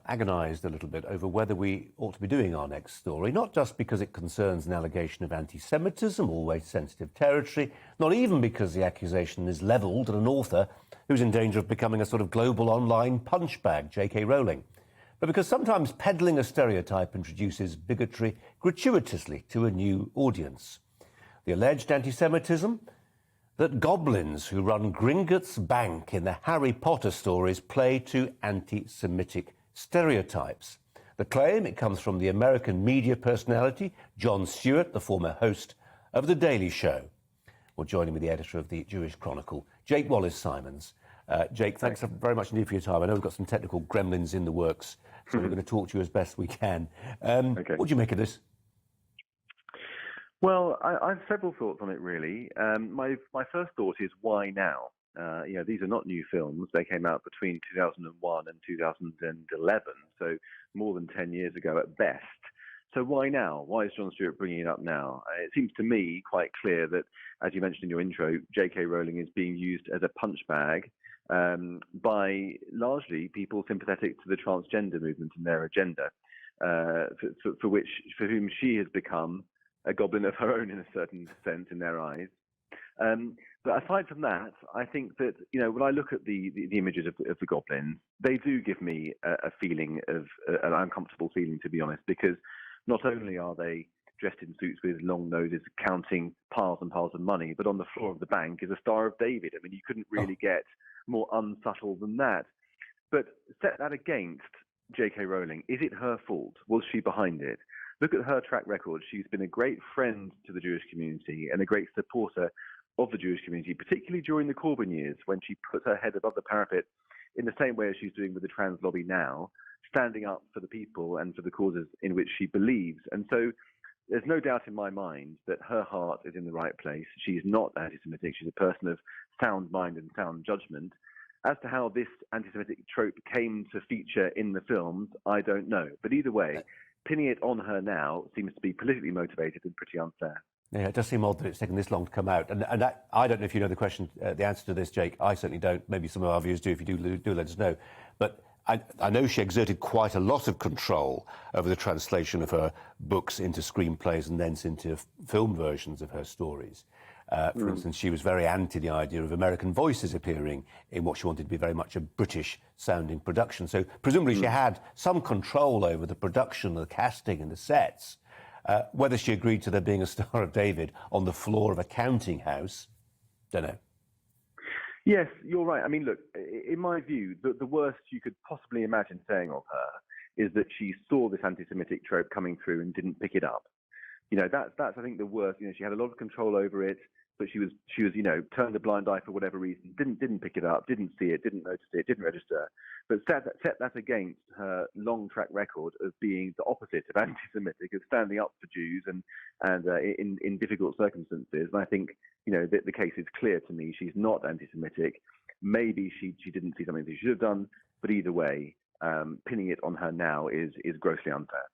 agonised a little bit over whether we ought to be doing our next story, not just because it concerns an allegation of anti-Semitism, always sensitive territory, not even because the accusation is levelled at an author who's in danger of becoming a sort of global online punchbag, JK Rowling, but because sometimes peddling a stereotype introduces bigotry gratuitously to a new audience. The alleged anti-Semitism that goblins who run Gringotts Bank in the Harry Potter stories play to anti-Semitic stereotypes. The claim, it comes from the American media personality Jon Stewart, the former host of The Daily Show. Well, joining me, the editor of the Jewish Chronicle, Jake Wallis Simons. Jake, thanks very much indeed for your time. I know we've got some technical gremlins in the works, so we're going to talk to you as best we can. Okay. What do you make of this? Well, I have several thoughts on it, really. My first thought is, why now? These are not new films. They came out between 2001 and 2011, so more than 10 years ago at best. So why now? Why is Jon Stewart bringing it up now? It seems to me quite clear that, as you mentioned in your intro, JK Rowling is being used as a punch bag by largely people sympathetic to the transgender movement and their agenda, for whom she has become a goblin of her own in a certain sense in their eyes. But aside from that, I think that, when I look at the images of the goblins, they do give me a feeling of an uncomfortable feeling, to be honest, because not only are they dressed in suits with long noses counting piles and piles of money, but on the floor of the bank is a Star of David. I mean, you couldn't really get more unsubtle than that. But set that against JK Rowling. Is it her fault? Was she behind it? Look at her track record. She's been a great friend to the Jewish community and a great supporter of the Jewish community, particularly during the Corbyn years, when she put her head above the parapet in the same way as she's doing with the trans lobby now, standing up for the people and for the causes in which she believes. And so there's no doubt in my mind that her heart is in the right place. She's not anti-Semitic. She's a person of sound mind and sound judgment. As to how this anti-Semitic trope came to feature in the films, I don't know. But either way, pinning it on her now seems to be politically motivated and pretty unfair. Yeah, it does seem odd that it's taken this long to come out. And I don't know if you know the answer to this, Jake. I certainly don't. Maybe some of our viewers do. If you do let us know. But I know she exerted quite a lot of control over the translation of her books into screenplays and thence into film versions of her stories. For instance, she was very anti the idea of American voices appearing in what she wanted to be very much a British-sounding production. So presumably she had some control over the production, the casting and the sets. Whether she agreed to there being a Star of David on the floor of a counting house, don't know. Yes, you're right. I mean, look, in my view, the worst you could possibly imagine saying of her is that she saw this anti-Semitic trope coming through and didn't pick it up. That's I think the worst. She had a lot of control over it, but she was turned a blind eye for whatever reason, didn't pick it up, didn't see it, didn't notice it, didn't register. But set that against her long track record of being the opposite of anti-Semitic, of standing up for Jews and in difficult circumstances. And I think the case is clear to me. She's not anti-Semitic. Maybe she didn't see something that she should have done. But either way, pinning it on her now is grossly unfair.